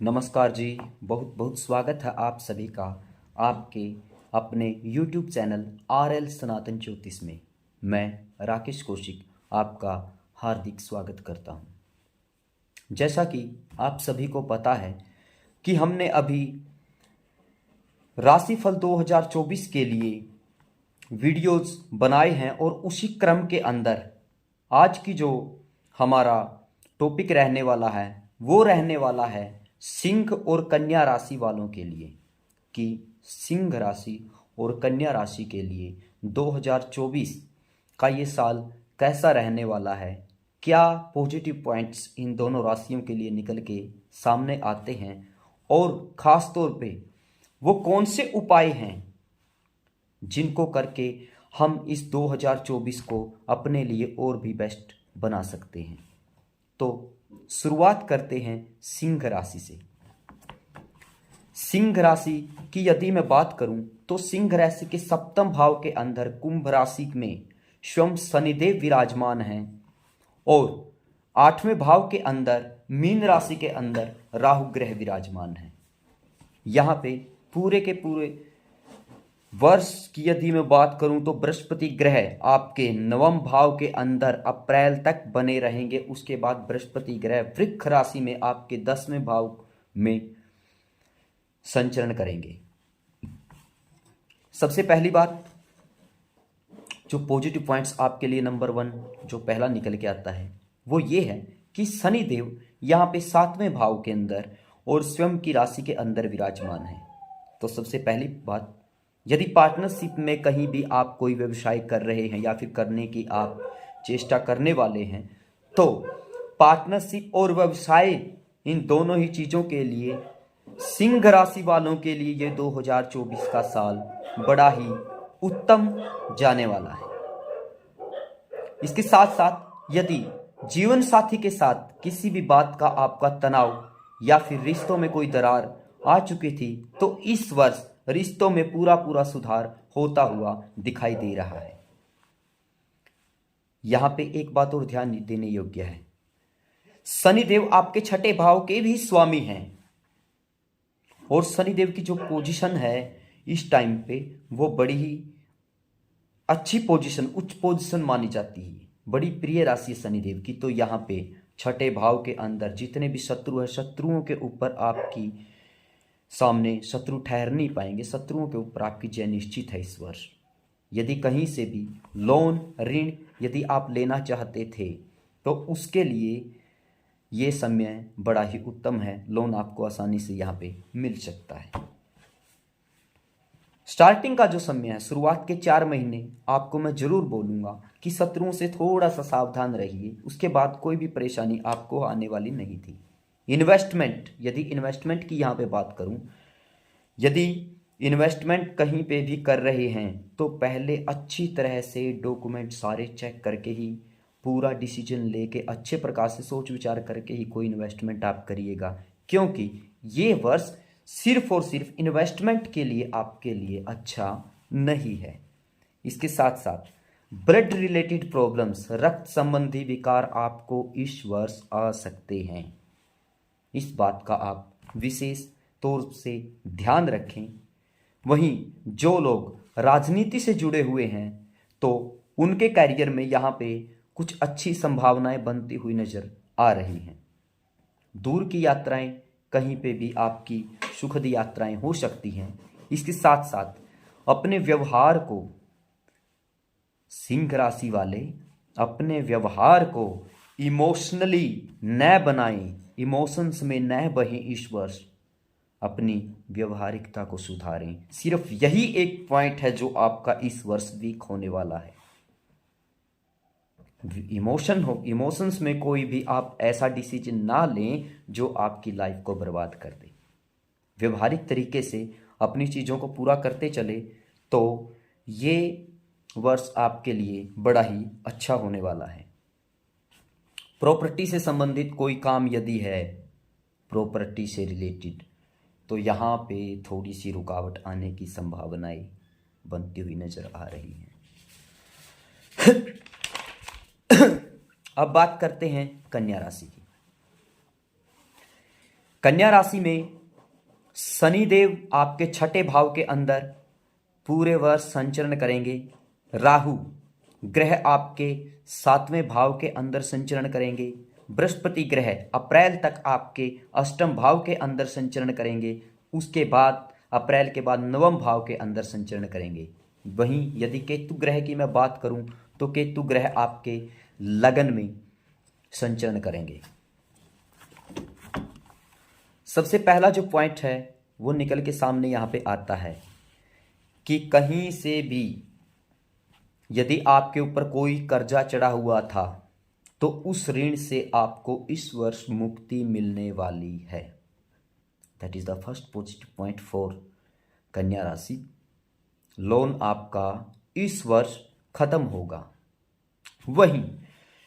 नमस्कार जी। बहुत बहुत स्वागत है आप सभी का आपके अपने YouTube चैनल RL सनातन ज्योतिष में। मैं राकेश कौशिक आपका हार्दिक स्वागत करता हूं। जैसा कि आप सभी को पता है कि हमने अभी राशिफल 2024 के लिए वीडियोस बनाए हैं और उसी क्रम के अंदर आज की जो हमारा टॉपिक रहने वाला है वो रहने वाला है सिंह और कन्या राशि वालों के लिए कि सिंह राशि और कन्या राशि के लिए 2024 का ये साल कैसा रहने वाला है, क्या पॉजिटिव पॉइंट्स इन दोनों राशियों के लिए निकल के सामने आते हैं और ख़ास तौर पे वो कौन से उपाय हैं जिनको करके हम इस 2024 को अपने लिए और भी बेस्ट बना सकते हैं। तो शुरुआत करते हैं सिंह राशि से। सिंह राशि की यदि मैं बात करूं तो सिंह राशि के सप्तम भाव के अंदर कुंभ राशि में स्वयं शनिदेव विराजमान हैं और आठवें भाव के अंदर मीन राशि के अंदर राहु ग्रह विराजमान है। यहाँ पे पूरे के पूरे वर्ष की यदि मैं बात करूं तो बृहस्पति ग्रह आपके नवम भाव के अंदर अप्रैल तक बने रहेंगे। उसके बाद बृहस्पति ग्रह वृक्ष राशि में आपके 10वें भाव में संचरण करेंगे। सबसे पहली बात जो पॉजिटिव पॉइंट्स आपके लिए नंबर 1 जो पहला निकल के आता है वो ये है कि शनिदेव यहाँ पे 7वें भाव के अंदर और स्वयं की राशि के अंदर विराजमान है। तो सबसे पहली बात, यदि पार्टनरशिप में कहीं भी आप कोई व्यवसाय कर रहे हैं या फिर करने की आप चेष्टा करने वाले हैं तो पार्टनरशिप और व्यवसाय इन दोनों ही चीज़ों के लिए सिंह राशि वालों के लिए ये 2024 का साल बड़ा ही उत्तम जाने वाला है। इसके साथ साथ यदि जीवन साथी के साथ किसी भी बात का आपका तनाव या फिर रिश्तों में कोई दरार आ चुकी थी तो इस वर्ष रिश्तों में पूरा सुधार होता हुआ दिखाई दे रहा है। यहां पे एक बात और ध्यान देने योग्य है, शनिदेव आपके छठे भाव के भी स्वामी हैं और शनिदेव की जो पोजीशन है इस टाइम पे वो बड़ी ही अच्छी पोजीशन, उच्च पोजीशन मानी जाती है। बड़ी प्रिय राशि है शनिदेव की। तो यहाँ पे छठे भाव के अंदर जितने भी शत्रु है, शत्रुओं के ऊपर आपकी सामने शत्रु ठहर नहीं पाएंगे। शत्रुओं के ऊपर आपकी जय निश्चित है इस वर्ष। यदि कहीं से भी लोन ऋण यदि आप लेना चाहते थे तो उसके लिए ये समय बड़ा ही उत्तम है। लोन आपको आसानी से यहाँ पे मिल सकता है। स्टार्टिंग का जो समय है, शुरुआत के 4 महीने आपको मैं जरूर बोलूँगा कि शत्रुओं से थोड़ा सा सावधान रहिए। उसके बाद कोई भी परेशानी आपको आने वाली नहीं थी। इन्वेस्टमेंट, यदि इन्वेस्टमेंट की यहाँ पे बात करूँ, यदि इन्वेस्टमेंट कहीं पे भी कर रहे हैं तो पहले अच्छी तरह से डॉक्यूमेंट सारे चेक करके ही पूरा डिसीजन लेके अच्छे प्रकार से सोच विचार करके ही कोई इन्वेस्टमेंट आप करिएगा, क्योंकि ये वर्ष सिर्फ और सिर्फ इन्वेस्टमेंट के लिए आपके लिए अच्छा नहीं है। इसके साथ साथ ब्लड रिलेटेड प्रॉब्लम्स, रक्त संबंधी विकार आपको इस वर्ष आ सकते हैं। इस बात का आप विशेष तौर से ध्यान रखें। वहीं जो लोग राजनीति से जुड़े हुए हैं तो उनके करियर में यहाँ पे कुछ अच्छी संभावनाएं बनती हुई नजर आ रही हैं। दूर की यात्राएं कहीं पे भी आपकी सुखद यात्राएं हो सकती हैं। इसके साथ साथ अपने व्यवहार को, सिंह राशि वाले अपने व्यवहार को इमोशनली न बनाएं, इमोशंस में न बहें। इस वर्ष अपनी व्यवहारिकता को सुधारें। सिर्फ यही एक पॉइंट है जो आपका इस वर्ष वीक होने वाला है। इमोशंस में कोई भी आप ऐसा डिसीजन ना लें जो आपकी लाइफ को बर्बाद कर दे। व्यवहारिक तरीके से अपनी चीज़ों को पूरा करते चले तो ये वर्ष आपके लिए बड़ा ही अच्छा होने वाला है। प्रॉपर्टी से संबंधित कोई काम यदि है, प्रॉपर्टी से रिलेटेड, तो यहाँ पे थोड़ी सी रुकावट आने की संभावनाएं बनती हुई नजर आ रही हैं। अब बात करते हैं कन्या राशि की। कन्या राशि में शनिदेव आपके छठे भाव के अंदर पूरे वर्ष संचरण करेंगे। राहु ग्रह आपके सातवें भाव के अंदर संचरण करेंगे। बृहस्पति ग्रह अप्रैल तक आपके अष्टम भाव के अंदर संचरण करेंगे। उसके बाद अप्रैल के बाद नवम भाव के अंदर संचरण करेंगे। वहीं यदि केतु ग्रह की मैं बात करूं तो केतु ग्रह आपके लगन में संचरण करेंगे। सबसे पहला जो पॉइंट है वो निकल के सामने यहाँ पे आता है कि कहीं से भी यदि आपके ऊपर कोई कर्जा चढ़ा हुआ था तो उस ऋण से आपको इस वर्ष मुक्ति मिलने वाली है। That is the first positive point for कन्या राशि। लोन आपका इस वर्ष खत्म होगा। वहीं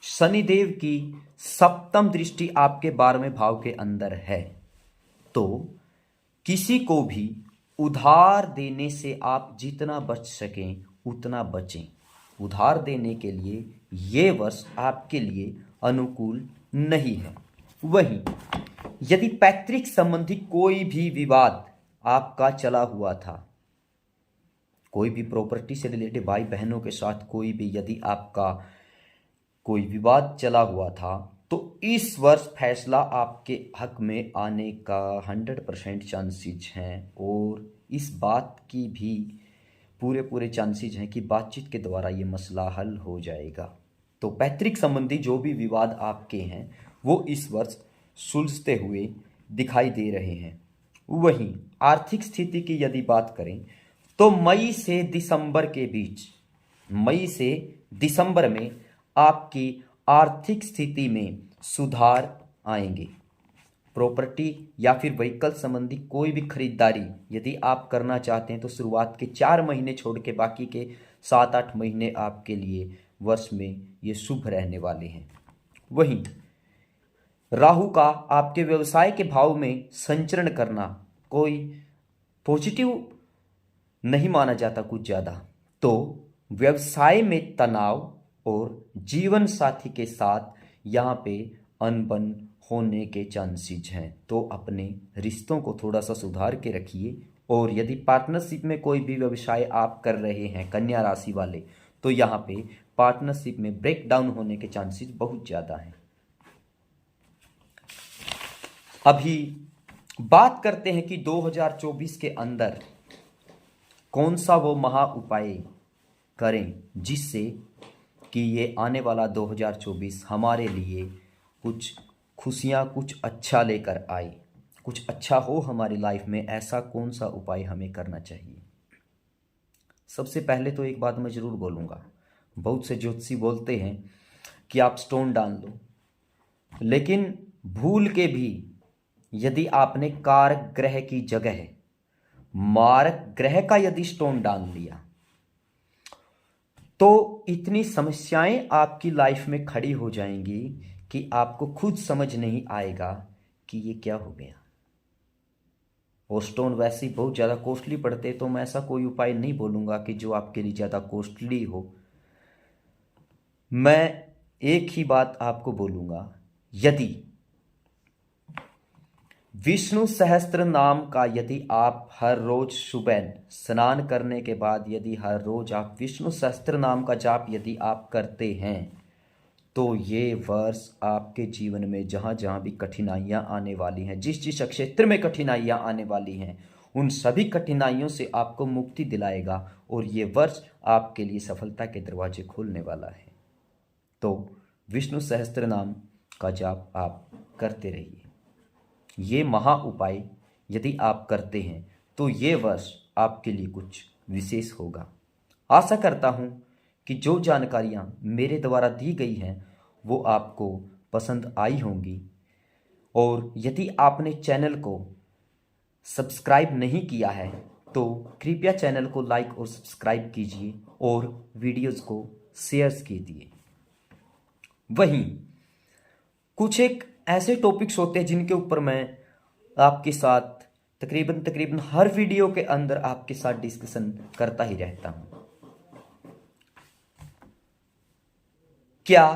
शनिदेव की सप्तम दृष्टि आपके 12वें भाव के अंदर है, तो किसी को भी उधार देने से आप जितना बच सकें उतना बचें। उधार देने के लिए ये वर्ष आपके लिए अनुकूल नहीं है। वहीं यदि पैतृक संबंधी कोई भी विवाद आपका चला हुआ था, कोई भी प्रॉपर्टी से रिलेटेड भाई बहनों के साथ कोई भी यदि आपका कोई विवाद चला हुआ था, तो इस वर्ष फैसला आपके हक में आने का 100% चांसेस हैं और इस बात की भी पूरे चांसेस हैं कि बातचीत के द्वारा ये मसला हल हो जाएगा। तो पैतृक संबंधी जो भी विवाद आपके हैं वो इस वर्ष सुलझते हुए दिखाई दे रहे हैं। वहीं आर्थिक स्थिति की यदि बात करें तो मई से दिसंबर में आपकी आर्थिक स्थिति में सुधार आएंगे। प्रॉपर्टी या फिर व्हीकल संबंधी कोई भी खरीदारी यदि आप करना चाहते हैं तो शुरुआत के 4 महीने छोड़ के बाकी के 7-8 महीने आपके लिए वर्ष में ये शुभ रहने वाले हैं। वहीं राहु का आपके व्यवसाय के भाव में संचरण करना कोई पॉजिटिव नहीं माना जाता कुछ ज़्यादा। तो व्यवसाय में तनाव और जीवन साथी के साथ यहाँ पे अनबन होने के चांसेस हैं, तो अपने रिश्तों को थोड़ा सा सुधार के रखिए। और यदि पार्टनरशिप में कोई भी व्यवसाय आप कर रहे हैं कन्या राशि वाले, तो यहाँ पे पार्टनरशिप में ब्रेक डाउन होने के चांसेस बहुत ज़्यादा हैं। अभी बात करते हैं कि 2024 के अंदर कौन सा वो महा उपाय करें जिससे कि ये आने वाला 2024 हमारे लिए कुछ खुशियाँ, कुछ अच्छा लेकर आए, कुछ अच्छा हो हमारी लाइफ में। ऐसा कौन सा उपाय हमें करना चाहिए? सबसे पहले तो एक बात मैं ज़रूर बोलूँगा, बहुत से ज्योतिषी बोलते हैं कि आप स्टोन डाल लो, लेकिन भूल के भी यदि आपने कारक ग्रह की जगह मारक ग्रह का यदि स्टोन डाल लिया तो इतनी समस्याएं आपकी लाइफ में खड़ी हो जाएंगी कि आपको खुद समझ नहीं आएगा कि ये क्या हो गया। और स्टोन वैसे ही बहुत ज़्यादा कॉस्टली पड़ते, तो मैं ऐसा कोई उपाय नहीं बोलूँगा कि जो आपके लिए ज़्यादा कॉस्टली हो। मैं एक ही बात आपको बोलूँगा, यदि विष्णु सहस्त्र नाम का यदि आप हर रोज सुबह स्नान करने के बाद यदि हर रोज आप विष्णु सहस्त्र नाम का जाप यदि आप करते हैं, तो ये वर्ष आपके जीवन में जहाँ जहाँ भी कठिनाइयाँ आने वाली हैं, जिस जिस क्षेत्र में कठिनाइयाँ आने वाली हैं, उन सभी कठिनाइयों से आपको मुक्ति दिलाएगा और ये वर्ष आपके लिए सफलता के दरवाजे खोलने वाला है। तो विष्णु सहस्त्र नाम का जाप आप करते रहिए। ये महा उपाय यदि आप करते हैं तो ये वर्ष आपके लिए कुछ विशेष होगा। आशा करता हूँ कि जो जानकारियाँ मेरे द्वारा दी गई हैं वो आपको पसंद आई होंगी। और यदि आपने चैनल को सब्सक्राइब नहीं किया है तो कृपया चैनल को लाइक और सब्सक्राइब कीजिए और वीडियोज़ को शेयर कीजिए। वहीं कुछ एक ऐसे टॉपिक्स होते हैं जिनके ऊपर मैं आपके साथ तकरीबन हर वीडियो के अंदर आपके साथ डिस्कशन करता ही रहता हूं। क्या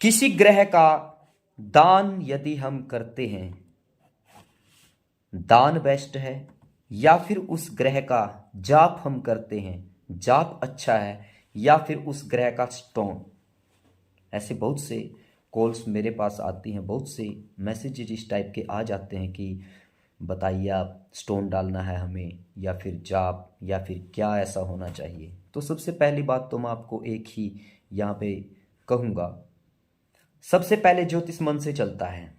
किसी ग्रह का दान यदि हम करते हैं, दान बेस्ट है, या फिर उस ग्रह का जाप हम करते हैं, जाप अच्छा है, या फिर उस ग्रह का स्टोन। ऐसे बहुत से कॉल्स मेरे पास आती हैं, बहुत से मैसेजेज इस टाइप के आ जाते हैं कि बताइए आप स्टोन डालना है हमें, या फिर जाप, या फिर क्या ऐसा होना चाहिए। तो सबसे पहली बात तो मैं आपको एक ही यहाँ पे कहूँगा, सबसे पहले ज्योतिष मन से चलता है।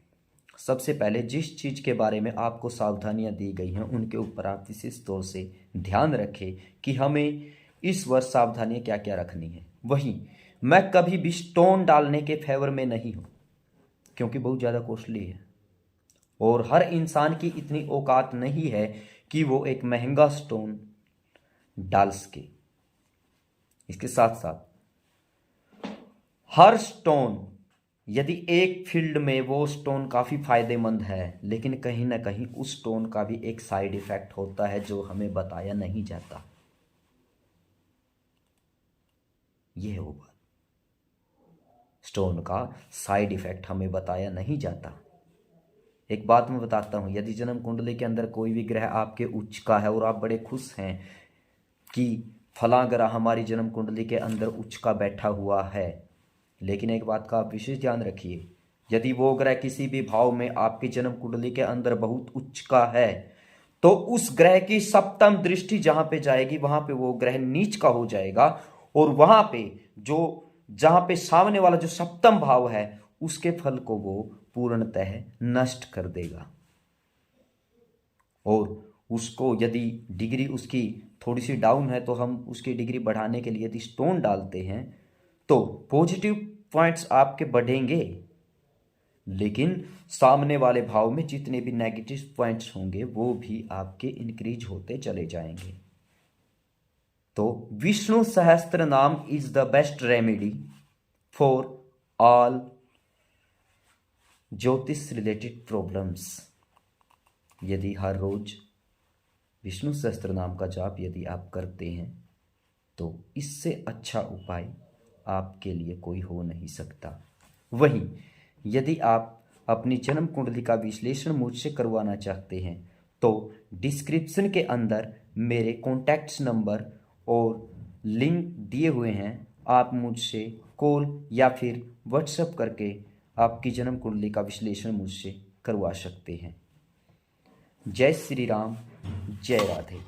सबसे पहले जिस चीज़ के बारे में आपको सावधानियां दी गई हैं उनके ऊपर आप विशेष तौर से ध्यान रखें कि हमें इस वर्ष सावधानियां क्या क्या रखनी है। वहीं मैं कभी भी स्टोन डालने के फेवर में नहीं हूं, क्योंकि बहुत ज़्यादा कॉस्टली है और हर इंसान की इतनी औकात नहीं है कि वो एक महंगा स्टोन डाल सके। इसके साथ साथ हर स्टोन, यदि एक फील्ड में वो स्टोन काफ़ी फायदेमंद है, लेकिन कहीं ना कहीं उस स्टोन का भी एक साइड इफेक्ट होता है जो हमें बताया नहीं जाता। ये है वो बात, स्टोन का साइड इफेक्ट हमें बताया नहीं जाता। एक बात मैं बताता हूँ, यदि जन्म कुंडली के अंदर कोई भी ग्रह आपके उच्च का है और आप बड़े खुश हैं कि फला ग्रह हमारी जन्म कुंडली के अंदर उच्च का बैठा हुआ है, लेकिन एक बात का आप विशेष ध्यान रखिए, यदि वो ग्रह किसी भी भाव में आपकी जन्म कुंडली के अंदर बहुत उच्च का है, तो उस ग्रह की सप्तम दृष्टि जहां पे जाएगी वहां पे वो ग्रह नीच का हो जाएगा, और वहां पे जो जहां पे सामने वाला जो सप्तम भाव है उसके फल को वो पूर्णतः नष्ट कर देगा। और उसको यदि डिग्री उसकी थोड़ी सी डाउन है तो हम उसकी डिग्री बढ़ाने के लिए यदि स्टोन डालते हैं तो पॉजिटिव पॉइंट्स आपके बढ़ेंगे, लेकिन सामने वाले भाव में जितने भी नेगेटिव पॉइंट्स होंगे वो भी आपके इंक्रीज होते चले जाएंगे। तो विष्णु सहस्त्र नाम is the best remedy for all ज्योतिष रिलेटेड प्रॉब्लम्स। यदि हर रोज विष्णु सहस्त्र नाम का जाप यदि आप करते हैं तो इससे अच्छा उपाय आपके लिए कोई हो नहीं सकता। वहीं यदि आप अपनी जन्म कुंडली का विश्लेषण मुझसे करवाना चाहते हैं तो डिस्क्रिप्शन के अंदर मेरे कॉन्टैक्ट्स नंबर और लिंक दिए हुए हैं, आप मुझसे कॉल या फिर व्हाट्सएप करके आपकी जन्म कुंडली का विश्लेषण मुझसे करवा सकते हैं। जय श्री राम, जय राधे।